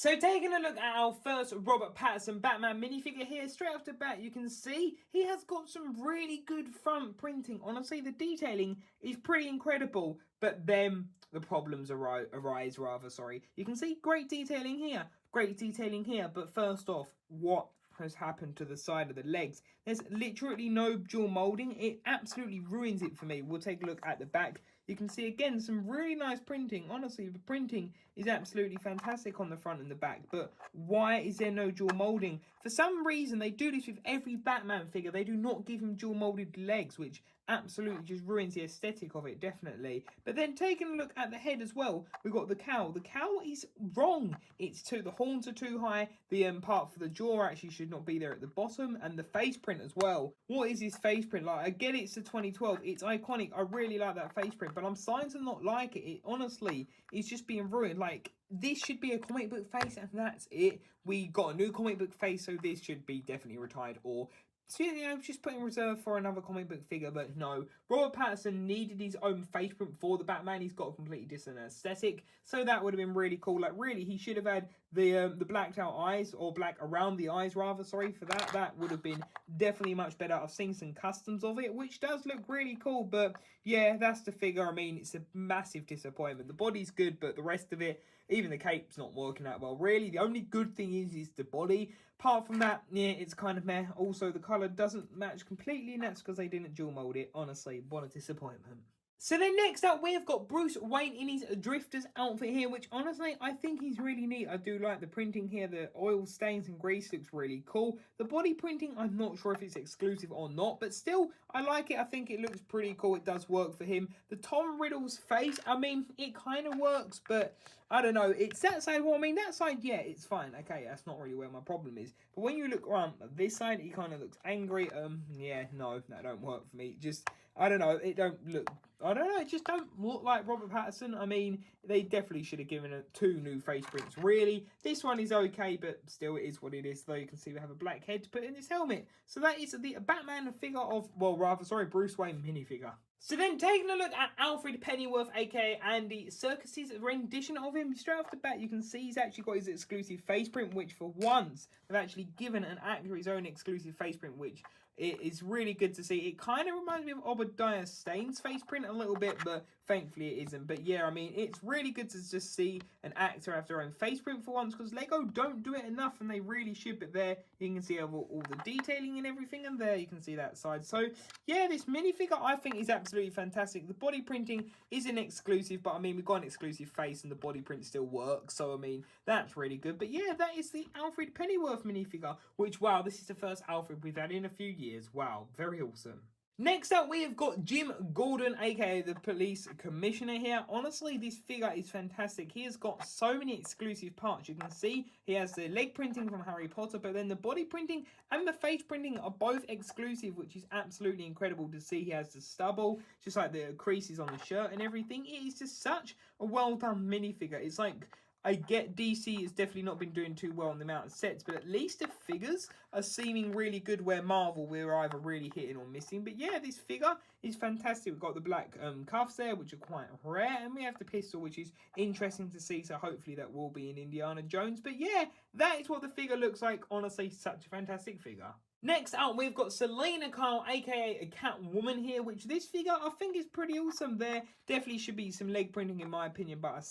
So taking a look at our first Robert Pattinson Batman minifigure here, straight off the bat you can see he has got some really good front printing. Honestly, the detailing is pretty incredible, but then the problems arise. You can see great detailing here, but first off, what has happened to the side of the legs? There's literally no dual molding. It absolutely ruins it for me. We'll take a look at the back. You can see again some really nice printing. Honestly, the printing is absolutely fantastic on the front and the back, but why is there no dual molding? For some reason, they do this with every Batman figure. They do not give him dual molded legs, which absolutely just ruins the aesthetic of it, definitely. But then taking a look at the head as well, we've got the cowl. The cowl is wrong. The horns are too high. The part for the jaw actually should not be there at the bottom, and the face print as well. What is this face print like? I get it's the 2012. It's iconic. I really like that face print, but I'm starting to not like it. It honestly is just being ruined. Like, this should be a comic book face, and that's it. We got a new comic book face, so this should be definitely retired, or so, you know, just put in reserve for another comic book figure. But no, Robert Pattinson needed his own face print for the Batman. He's got a completely different aesthetic, so that would have been really cool. Like, really, he should have had the blacked out eyes, or black around the eyes rather, sorry for that. That would have been definitely much better. I've seen some customs of it, which does look really cool, but yeah, that's the figure. I mean, it's a massive disappointment. The body's good, but the rest of it, even the cape's not working out well. Really, the only good thing is the body. Apart from that, yeah, it's kind of meh. Also, the colour doesn't match completely, and that's because they didn't dual mold it. Honestly, what a disappointment. So then next up, we've got Bruce Wayne in his Drifter's outfit here, which honestly, I think he's really neat. I do like the printing here. The oil stains and grease looks really cool. The body printing, I'm not sure if it's exclusive or not, but still, I like it. I think it looks pretty cool. It does work for him. The Tom Riddle's face, I mean, it kind of works, but I don't know. It's that side. Well, I mean, that side, yeah, it's fine. Okay, that's not really where my problem is. But when you look around this side, he kind of looks angry. Yeah, no, that don't work for me. Just, I don't know. It don't look, I don't know. It just don't look like Robert Pattinson. I mean, they definitely should have given it 2 new face prints, really. This one is okay, but still, it is what it is. Though you can see we have a black head to put in this helmet. So that is the Batman figure of, well, rather, sorry, Bruce Wayne minifigure. So then taking a look at Alfred Pennyworth, aka Andy Serkis's rendition of him, straight off the bat you can see he's actually got his exclusive face print, which for once they've actually given an actor his own exclusive face print, which it is really good to see. It kind of reminds me of Obadiah Stane's face print a little bit, but thankfully it isn't. But yeah, I mean, it's really good to just see an actor have their own face print for once, because Lego don't do it enough, and they really should. But there you can see all the detailing and everything, and there you can see that side. So yeah, this minifigure I think is absolutely fantastic. The body printing isn't exclusive, but I mean, we've got an exclusive face and the body print still works, so I mean, that's really good. But yeah, that is the Alfred Pennyworth minifigure, which, wow, this is the first Alfred we've had in a few years. Wow, very awesome. Next up, we have got Jim Gordon, aka the police commissioner here. Honestly, this figure is fantastic. He has got so many exclusive parts. You can see he has the leg printing from Harry Potter, but then the body printing and the face printing are both exclusive, which is absolutely incredible to see. He has the stubble, just like the creases on the shirt and everything. It is just such a well done minifigure. It's like, I get DC has definitely not been doing too well on the amount of sets, but at least the figures are seeming really good, where Marvel, we're either really hitting or missing. But yeah, this figure is fantastic. We've got the black cuffs there, which are quite rare, and we have the pistol, which is interesting to see, so hopefully that will be in Indiana Jones. But yeah, that is what the figure looks like. Honestly, such a fantastic figure. Next up, we've got Selena Kyle, aka a Catwoman here, which this figure I think is pretty awesome. There definitely should be some leg printing in my opinion, but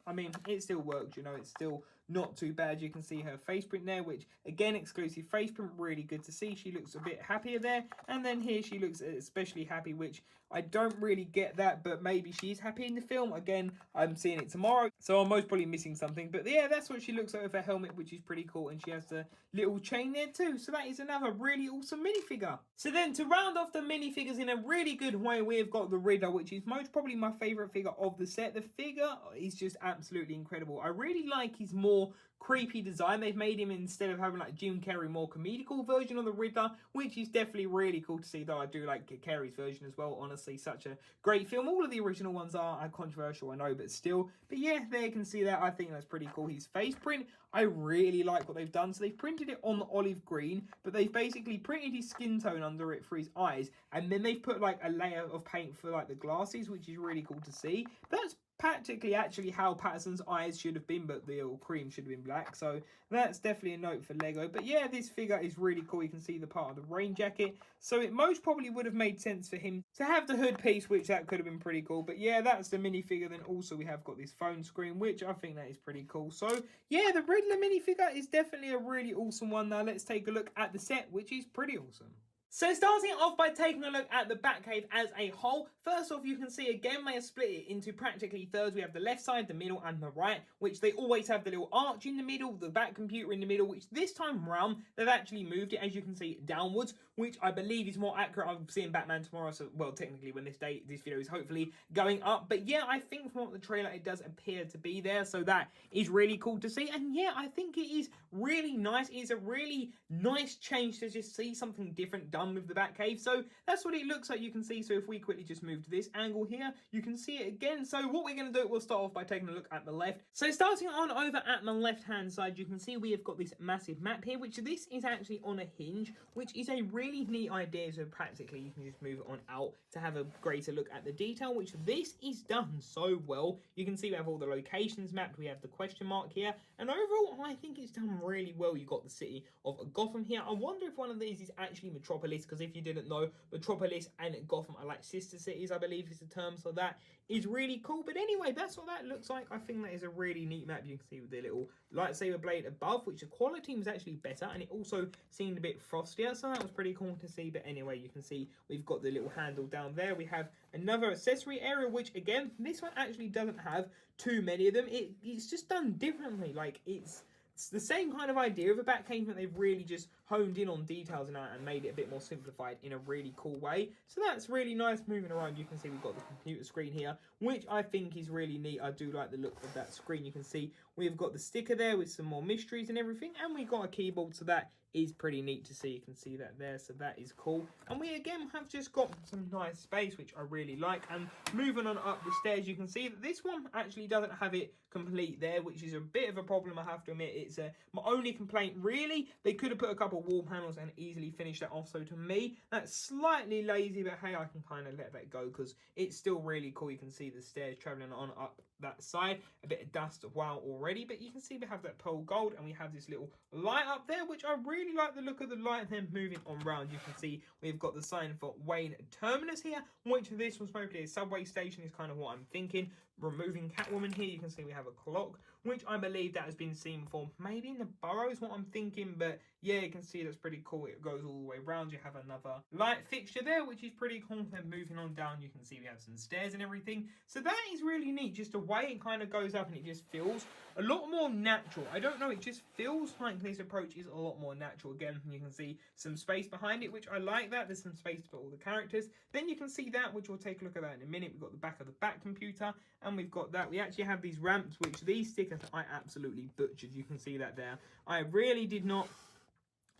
I mean, it still works, you know, it's still not too bad. You can see her face print there, which again, exclusive face print, really good to see. She looks a bit happier there, and then here she looks especially happy, which I don't really get that, but maybe she's happy in the film. Again, I'm seeing it tomorrow, so I'm most probably missing something, but yeah, that's what she looks like with her helmet, which is pretty cool, and she has the little chain there too, so that is another really awesome minifigure. So then to round off the minifigures in a really good way, we've got the Riddler, which is most probably my favourite figure of the set. The figure is just absolutely incredible. I really like his more creepy design. They've made him, instead of having like Jim Carrey, more comedical version of the Riddler, which is definitely really cool to see, though I do like Carrey's version as well. Honestly, such a great film. All of the original ones are controversial, I know, but still. But yeah, there you can see that. I think that's pretty cool. His face print, I really like what they've done. So they've printed it on the olive green, but they've basically printed his skin tone under it for his eyes, and then they've put like a layer of paint for like the glasses, which is really cool to see. That's practically actually how Patterson's eyes should have been, but the little cream should have been black. So that's definitely a note for Lego. But yeah, this figure is really cool. You can see the part of the rain jacket. So it most probably would have made sense for him to have the hood piece, which that could have been pretty cool. But yeah, that's the minifigure. Then also we have got this phone screen, which I think that is pretty cool. So yeah, the Riddler minifigure is definitely a really awesome one. Now let's take a look at the set, which is pretty awesome. So starting off by taking a look at the Batcave as a whole, first off you can see again they have split it into practically thirds. We have the left side, the middle and the right, which they always have the little arch in the middle, the Bat computer in the middle, which this time round they've actually moved it, as you can see, downwards, which I believe is more accurate. I'm seeing Batman tomorrow, so well technically when this video is hopefully going up, but yeah, I think from what the trailer it does appear to be there, so that is really cool to see. And yeah, I think it is really nice. It is a really nice change to just see something different done with the Batcave. So that's what it looks like. You can see, so if we quickly just move to this angle here, you can see it again. So what we're going to do, we'll start off by taking a look at the left. So starting on over at the left hand side, you can see we have got this massive map here, which this is actually on a hinge, which is a really neat idea. So practically you can just move it on out to have a greater look at the detail, which this is done so well. You can see we have all the locations mapped, we have the question mark here, and overall I think it's done really well. You got the city of Gotham here. I wonder if one of these is actually Metropolis, because if you didn't know, Metropolis and Gotham are like sister cities, I believe is the term, so that is really cool. But anyway, that's what that looks like. I think that is a really neat map. You can see with the little lightsaber blade above, which the quality was actually better, and it also seemed a bit frostier, so that was pretty cool to see. But anyway, you can see we've got the little handle down there. We have another accessory area, which again, this one actually doesn't have too many of them. It's just done differently. Like it's the same kind of idea of a Batcave, but they've really just honed in on details and made it a bit more simplified in a really cool way. So that's really nice. Moving around, you can see we've got the computer screen here, which I think is really neat. I do like the look of that screen. You can see we've got the sticker there with some more mysteries and everything, and we've got a keyboard, so that is pretty neat to see. You can see that there, so that is cool. And we again have just got some nice space, which I really like. And moving on up the stairs, you can see that this one actually doesn't have it complete there, which is a bit of a problem, I have to admit. It's my only complaint really. They could have put a couple wall panels and easily finished that off, so to me that's slightly lazy, but hey, I can kind of let that go because it's still really cool. You can see the stairs traveling on up that side, a bit of dust wow already, but you can see we have that pearl gold and we have this little light up there, which I really like the look of the light. And then moving on round, you can see we've got the sign for Wayne Terminus here, which this was supposed to be a subway station, is kind of what I'm thinking. Removing Catwoman here, you can see we have a clock, which I believe that has been seen before, maybe in the borough is what I'm thinking, but yeah, you can see that's pretty cool. It goes all the way around. You have another light fixture there, which is pretty cool. Then moving on down, you can see we have some stairs and everything, so that is really neat. Just the way it kind of goes up, and it just feels a lot more natural. I don't know, it just feels like this approach is a lot more natural. Again, you can see some space behind it, which I like that. There's some space to put all the characters. Then you can see that, which we'll take a look at that in a minute. We've got the back of the Bat computer, and we've got that. We actually have these ramps, which these stickers I absolutely butchered. You can see that there. I really did not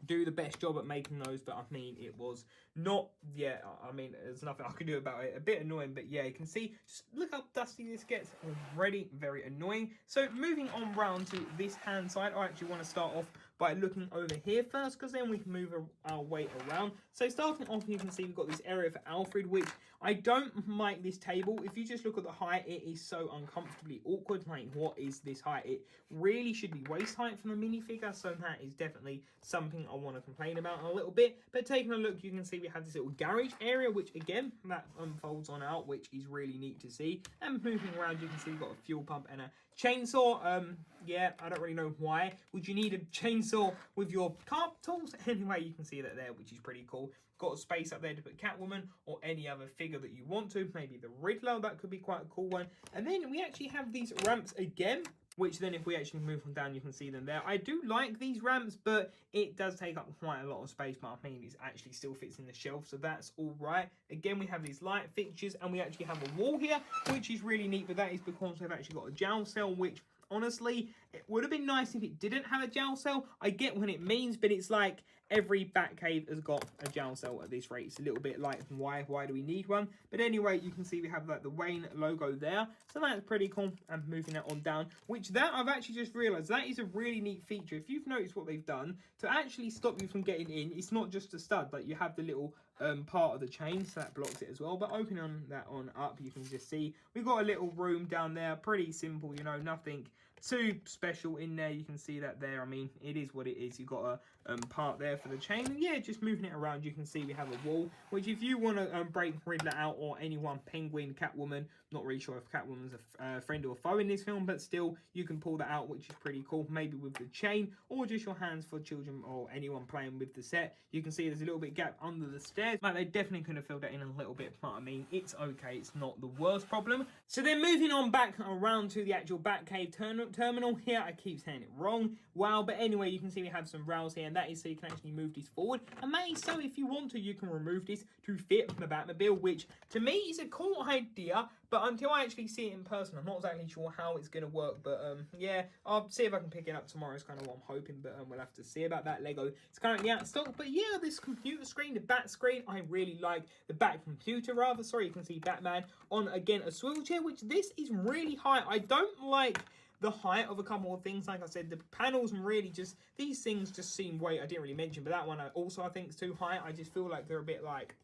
do the best job at making those, but I mean, it was not, yeah, I mean, there's nothing I can do about it. A bit annoying, but yeah, you can see, just look how dusty this gets. Already very annoying. So moving on round to this hand side, I actually want to start off by looking over here first, because then we can move our way around. So starting off, you can see we've got this area for Alfred, which I don't like this table. If you just look at the height, it is so uncomfortably awkward. Like, what is this height? It really should be waist height from a minifigure, so that is definitely something I want to complain about a little bit. But taking a look, you can see we have this little garage area, which again, that unfolds on out, which is really neat to see. And moving around, you can see we've got a fuel pump and a chainsaw. Yeah, I don't really know why would you need a chainsaw with your carpet tools. Anyway, you can see that there, which is pretty cool. Got a space up there to put Catwoman or any other figure that you want to. Maybe the Riddler, that could be quite a cool one. And then we actually have these ramps again, which then if we actually move on down, you can see them there. I do like these ramps, but it does take up quite a lot of space. But I mean, it actually still fits in the shelf, so that's all right. Again, we have these light fixtures, and we actually have a wall here, which is really neat, but that is because we've actually got a jail cell, which honestly, it would have been nice if it didn't have a jail cell. I get what it means, but it's like, every Batcave has got a jail cell at this rate. It's a little bit like, why do we need one? But anyway, you can see we have like the Wayne logo there, so that's pretty cool. And moving that on down, which that I've actually just realized that is a really neat feature. If you've noticed what they've done to actually stop you from getting in, it's not just a stud, like you have the little part of the chain, so that blocks it as well. But opening that on up, you can just see we've got a little room down there, pretty simple, you know, nothing too special in there. You can see that there. I mean, it is what it is. You've got a part there for the chain, and yeah, just moving it around, you can see we have a wall, which if you want to break Riddler out, or anyone, Penguin, Catwoman, not really sure if Catwoman's a friend or foe in this film, but still, you can pull that out, which is pretty cool, maybe with the chain, or just your hands for children or anyone playing with the set. You can see there's a little bit gap under the stairs, like they definitely could have filled that in a little bit, but I mean, it's okay, it's not the worst problem. So then moving on back around to the actual Batcave terminal here, I keep saying it wrong, wow, but anyway, you can see we have some rails here, and that is so you can actually move this forward, and that is so if you want to, you can remove this to fit the Batmobile, which to me is a cool idea, but until I actually see it in person, I'm not exactly sure how it's going to work. But yeah, I'll see if I can pick it up tomorrow is kind of what I'm hoping, but we'll have to see about that. Lego, it's currently out of stock, but yeah, this computer screen, the Bat screen, I really like the Bat computer rather, sorry, you can see Batman on, again, a swivel chair, which this is really high. I don't like the height of a couple of things. Like I said, the panels and really just, these things just seem way, I didn't really mention, but that one also I think is too high. I just feel like they're a bit like,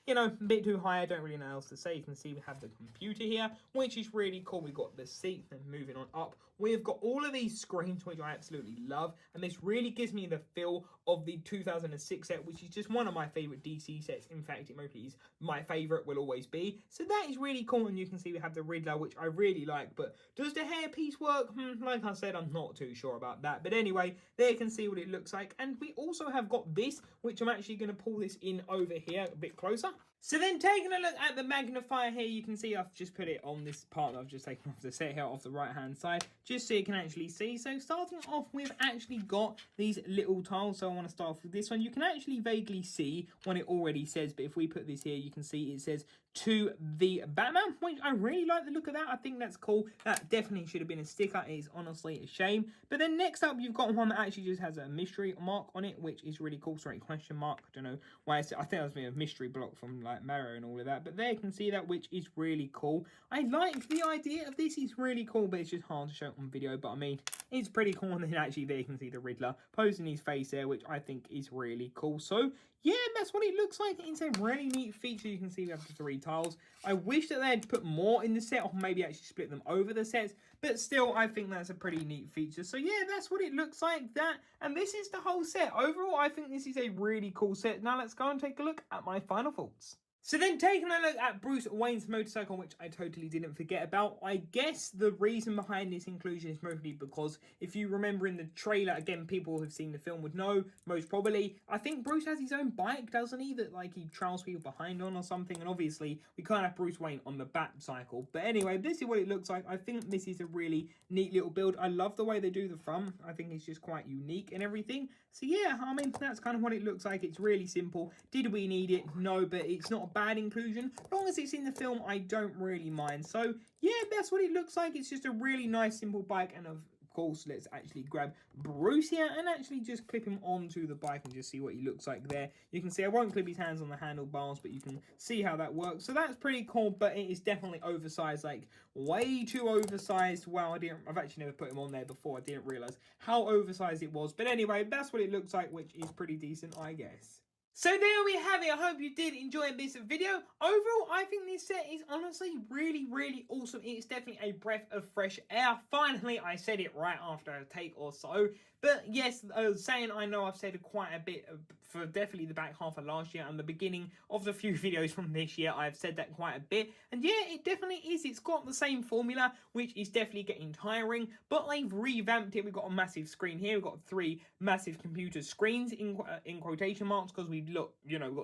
you know, a bit too high. I don't really know what else to say. You can see we have the computer here, which is really cool. We've got the seat, and moving on up, we've got all of these screens, which I absolutely love, and this really gives me the feel of the 2006 set, which is just one of my favorite DC sets. In fact, it mostly is my favorite, will always be. So that is really cool, and you can see we have the Riddler, which I really like, but does the hairpiece work? Like I said, I'm not too sure about that, but anyway, there you can see what it looks like. And we also have got this, which I'm actually going to pull this in over here a bit closer. So then taking a look at the magnifier here, you can see I've just put it on this part that I've just taken off the set here off the right hand side, just so you can actually see. So starting off, we've actually got these little tiles. So I want to start off with this one. You can actually vaguely see what it already says, but if we put this here, you can see it says to the Batman, which I really like the look of that. I think that's cool. That definitely should have been a sticker. It is honestly a shame. But then next up, you've got one that actually just has a mystery mark on it, which is really cool. Sorry, question mark. I don't know why I think that was a mystery block from like Mario and all of that. But there you can see that, which is really cool. I like the idea of this. It's really cool, but it's just hard to show on video. But I mean, it's pretty cool. And then actually there you can see the Riddler posing his face there, which I think is really cool. So yeah, that's what it looks like. It's a really neat feature. You can see we have the 3 tiles. I wish that they had put more in the set, or maybe actually split them over the sets, but still, I think that's a pretty neat feature. So yeah, that's what it looks like, that, and this is the whole set. Overall, I think this is a really cool set. Now let's go and take a look at my final thoughts. So then taking a look at Bruce Wayne's motorcycle, which I totally didn't forget about, I guess the reason behind this inclusion is mostly because if you remember in the trailer, again, people who have seen the film would know, most probably, I think Bruce has his own bike, doesn't he, that like he trails people behind on or something, and obviously we can't have Bruce Wayne on the Batcycle. But anyway, this is what it looks like. I think this is a really neat little build. I love the way they do the front. I think it's just quite unique and everything. So yeah, I mean, that's kind of what it looks like. It's really simple. Did we need it? No, but it's not a bad inclusion. As long as it's in the film, I don't really mind. So yeah, that's what it looks like. It's just a really nice, simple bike. And of course, let's actually grab Bruce here and actually just clip him onto the bike and just see what he looks like there. You can see I won't clip his hands on the handlebars, but you can see how that works. So that's pretty cool, but it is definitely oversized, like way too oversized. Wow, I've actually never put him on there before. I didn't realize how oversized it was. But anyway, that's what it looks like, which is pretty decent, I guess. So there we have it. I hope you did enjoy this video. Overall, I think this set is honestly really, really awesome. It's definitely a breath of fresh air. Finally, I said it right after a take or so. But yes, saying I know I've said quite a bit for definitely the back half of last year and the beginning of the few videos from this year, I've said that quite a bit. And yeah, it definitely is. It's got the same formula, which is definitely getting tiring, but they've revamped it. We've got a massive screen here. We've got 3 massive computer screens in quotation marks, because we've got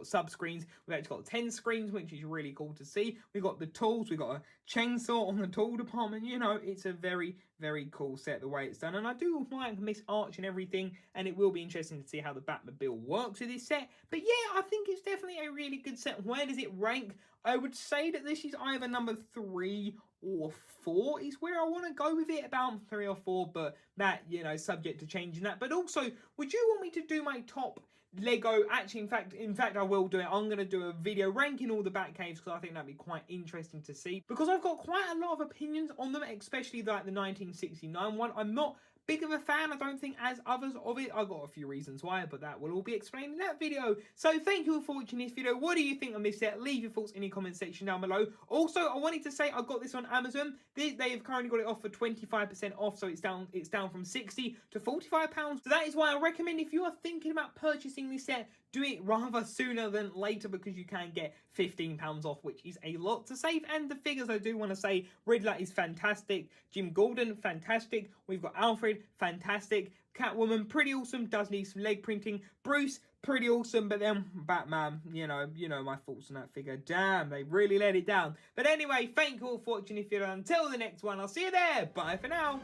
sub screens. We've actually got 10 screens, which is really cool to see. We've got the tools. We've got a chainsaw on the tool department. You know, it's a very, very cool set the way it's done, and I do like Miss Arch and everything, and it will be interesting to see how the Batmobile works with this set. But yeah, I think it's definitely a really good set. Where does it rank? I would say that this is either number 3 or 4 is where I want to go with it, about 3 or 4, but that, you know, subject to changing that. But also, would you want me to do my top Lego? Actually, in fact, I will do it. I'm going to do a video ranking all the Batcaves, because I think that'd be quite interesting to see, because I've got quite a lot of opinions on them, especially like the 1969 one. I'm not big of a fan, I don't think, as others of it. I've got a few reasons why, but that will all be explained in that video. So thank you all for watching this video. What do you think of this set? Leave your thoughts in the comment section down below. Also, I wanted to say I got this on Amazon. They have currently got it off for 25% off, so it's down from 60 to 45 pounds. So that is why I recommend, if you are thinking about purchasing this set, do it rather sooner than later, because you can get £15 off, which is a lot to save. And the figures, I do want to say, Riddler is fantastic, Jim Gordon, fantastic, we've got Alfred, fantastic, Catwoman, pretty awesome, does need some leg printing, Bruce, pretty awesome, but then Batman, you know my thoughts on that figure. Damn, they really let it down. But anyway, thank you all for watching this video. Until the next one, I'll see you there. Bye for now.